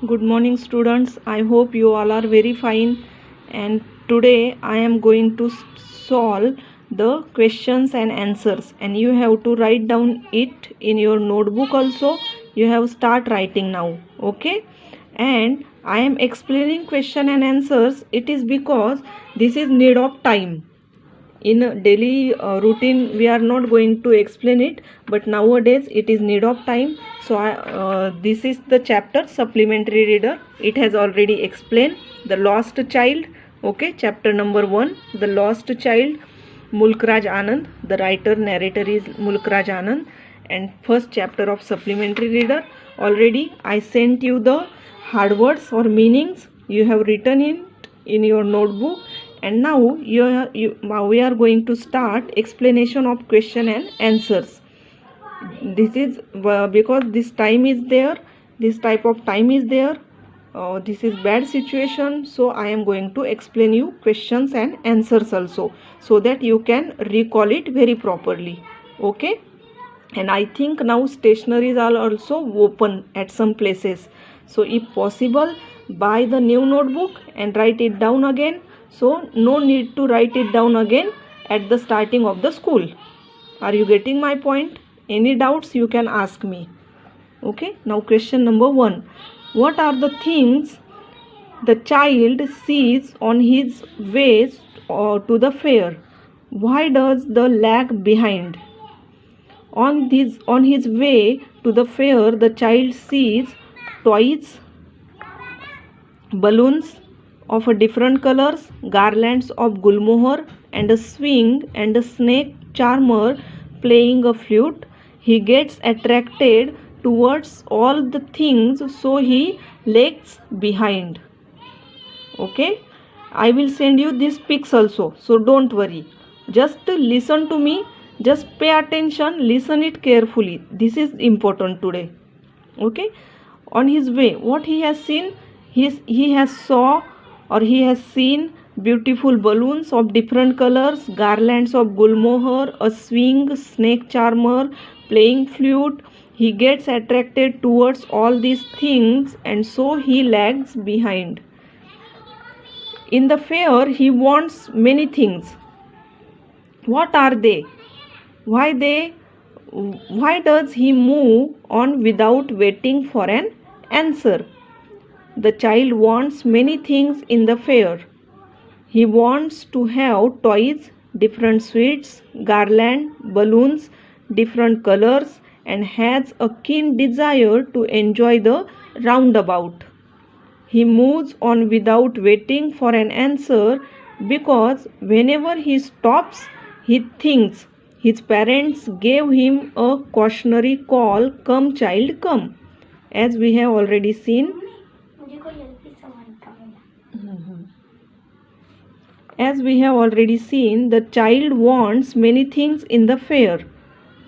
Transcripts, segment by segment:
Good morning students. I hope you all are very fine, and today I am going to solve the questions and answers, and you have to write down it in your notebook also. You have start writing now, okay? And I am explaining question and answers. It is because this is need of time. In a daily routine we are not going to explain it, but nowadays it is need of time. So this is the chapter supplementary reader. It has already explained the lost child. Okay, chapter number 1, the lost child, Mulkraj Anand. The writer narrator is Mulkraj Anand. And first chapter of supplementary reader, already I sent you the hard words or meanings. You have written it in your notebook, and now we are going to start explanation of question and answers. This is because this time is there, this type of time is there. This is bad situation, so I am going to explain you questions and answers also, so that you can recall it very properly. Okay, and I think now stationaries are also open at some places, so if possible buy the new notebook and write it down again. So no need to write it down again at the starting of the school. Are you getting my point? Any doubts you can ask me. Okay, now question number 1. What are the things the child sees on his way to the fair? Why does the lag behind? On his way to the fair, the child sees toys, balloons of different colors, garlands of gulmohar, and a swing and a snake charmer playing a flute. He gets attracted towards all the things, so he lags behind. Okay, I will send you these pics also, so don't worry. Just listen to me, just pay attention, listen it carefully. This is important today. Okay, on his way, what he has seen, he has seen beautiful balloons of different colors, garlands of gulmohar, a swing, snake charmer, playing flute. He gets attracted towards all these things, and so he lags behind. In the fair, he wants many things. What are they? Why does he move on without waiting for an answer? The child wants many things in the fair. He wants to have toys, different sweets, garland, balloons, different colors, and has a keen desire to enjoy the roundabout. He moves on without waiting for an answer because whenever he stops, he thinks his parents gave him a cautionary call, "Come, child, come." As we have already seen, the child wants many things in the fair.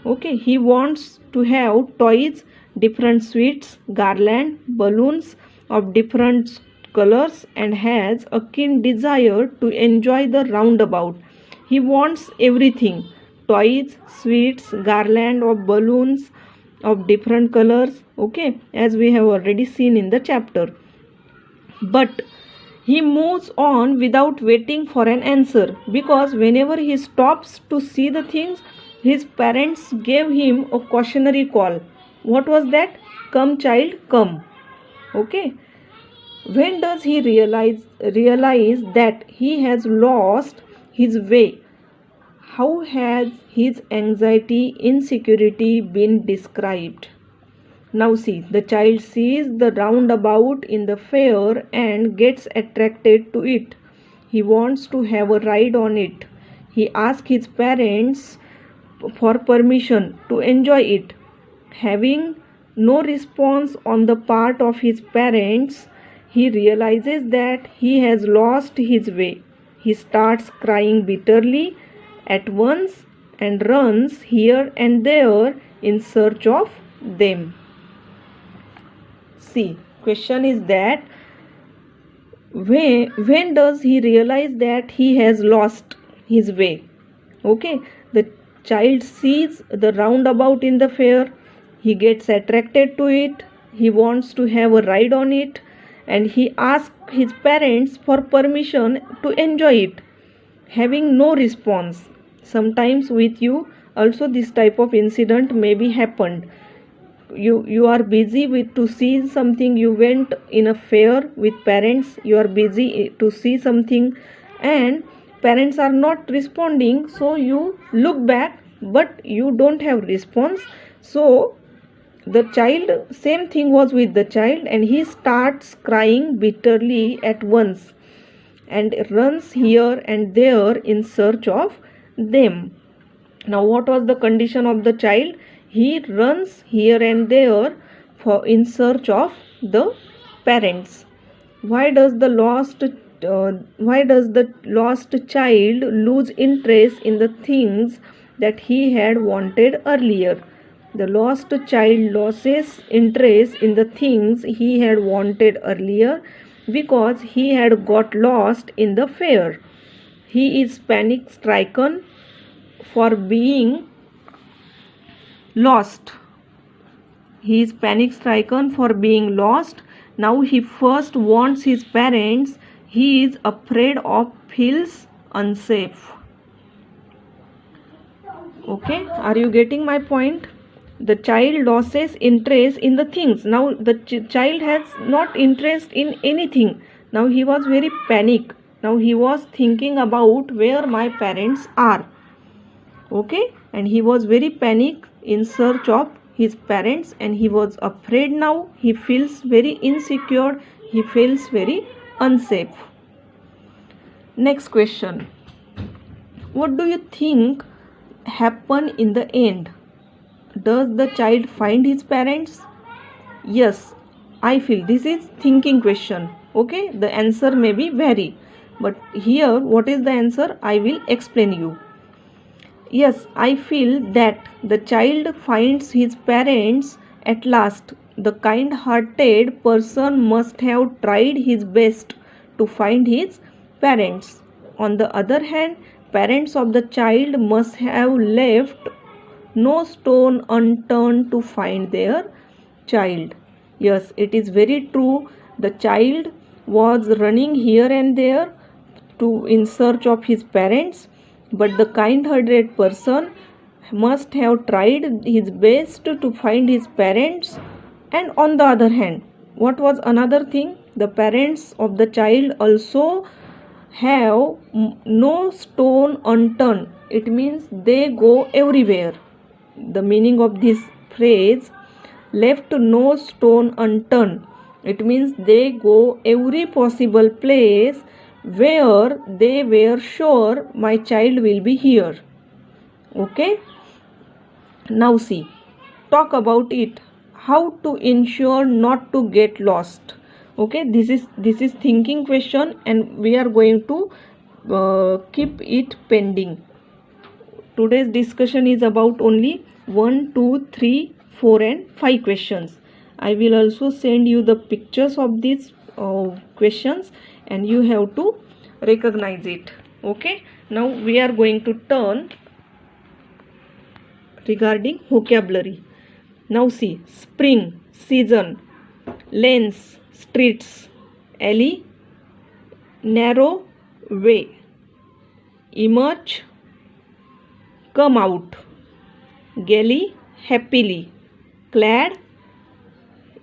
Okay, he wants to have toys, different sweets, garland, balloons of different colors, and has a keen desire to enjoy the roundabout. He wants everything: toys, sweets, garland of balloons of different colors. Okay, as we have already seen in the chapter. But he moves on without waiting for an answer because whenever he stops to see the things, his parents gave him a cautionary call. What was that? "Come, child, come." Okay. When does he realize that he has lost his way? How has his anxiety, insecurity been described? Now see, the child sees the roundabout in the fair and gets attracted to it. He wants to have a ride on it. He asks his parents for permission to enjoy it. Having no response on the part of his parents, he realizes that he has lost his way. He starts crying bitterly at once and runs here and there in search of them. See, question is that when does he realize that he has lost his way? Okay, the child sees the roundabout in the fair. He gets attracted to it. he wants to have a ride on it, and he asks his parents for permission to enjoy it, having no response. Sometimes with you also this type of incident may be happened. You are busy with to see something, you went in a fair with parents, you are busy to see something, and parents are not responding, so you look back but you don't have response. So the child, same thing was with the child, and he starts crying bitterly at once and runs here and there in search of them. Now what was the condition of the child? He runs here and there for in search of the parents. Why does the lost child lose interest in the things that he had wanted earlier? The lost child loses interest in the things he had wanted earlier because he had got lost in the fair. He is panic stricken for being lost. He is panic stricken for being lost. Now he first wants his parents. He is afraid of feels unsafe. Okay, are you getting my point? The child loses interest in the things. Now the child has not interest in anything. Now he was very panic. Now he was thinking about where my parents are. Okay, and he was very panic in search of his parents, and he was afraid. Now he feels very insecure, he feels very unsafe. Next question. What do you think happened in the end? Does the child find his parents? Yes, I feel this is thinking question. Okay, the answer may be vary, but here what is the answer? I will explain you. Yes, I feel that the child finds his parents at last. The kind-hearted person must have tried his best to find his parents. On the other hand, parents of the child must have left no stone unturned to find their child. Yes, it is very true. The child was running here and there in search of his parents, but the kind-hearted person must have tried his best to find his parents. And on the other hand, what was another thing? The parents of the child also have no stone unturned. It means they go everywhere. The meaning of this phrase, left no stone unturned, it means they go every possible place where they were sure my child will be here. Okay, now see, talk about it, how to ensure not to get lost. Okay, this is thinking question, and we are going to keep it pending. Today's discussion is about only 1, 2, 3, 4 and 5 questions. I will also send you the pictures of these questions, and you have to recognize it. Okay, now we are going to turn regarding vocabulary. Now see, spring, season, lanes, streets, alley, narrow way, emerge, come out, gaily, happily, clad,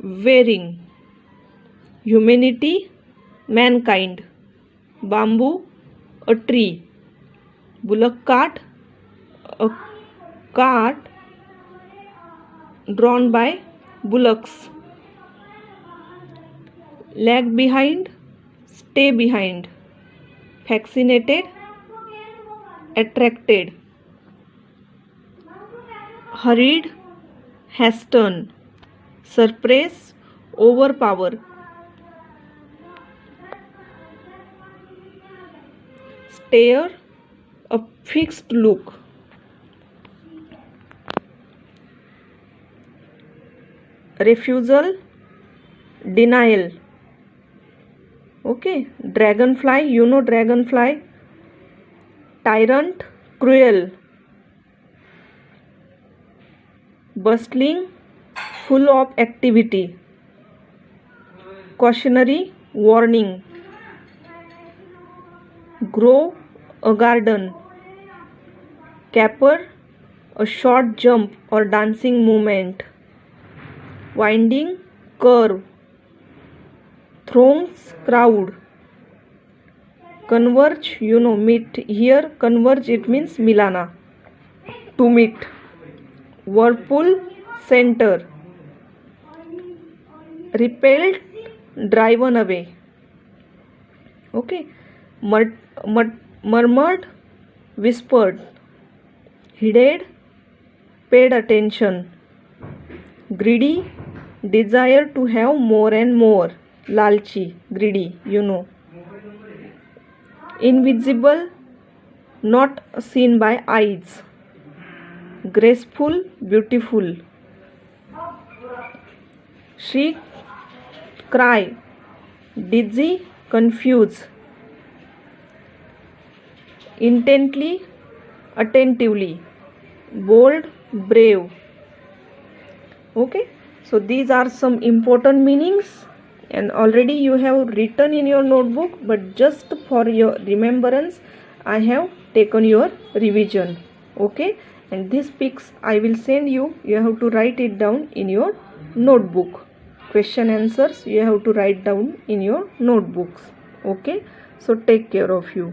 wearing, humanity, mankind, bamboo, a tree, bullock cart, a cart drawn by bullocks, lag behind, stay behind, fascinated, attracted, hurried, hasten, surprise, overpower, stare, a fixed look, refusal, denial. Okay, dragonfly, you know dragonfly, tyrant, cruel, bustling, full of activity, cautionary warning. Grow a garden. Caper, a short jump or dancing movement. Winding curve. Throngs, crowd. Converge, meet. Here converge, it means milana, to meet. Whirlpool, center. Repelled, driven away. Okay. Murmured, whispered. Heeded, paid attention. Greedy, desire to have more and more. Lalchi, greedy, Invisible, not seen by eyes. Graceful, beautiful. Shriek, cry. Dizzy, confuse. Intently, attentively. Bold, brave. Okay, so these are some important meanings, and already you have written in your notebook, but just for your remembrance I have taken your revision. Okay, and these pics I will send you. You have to write it down in your notebook. Question answers you have to write down in your notebooks. Okay, so take care of you.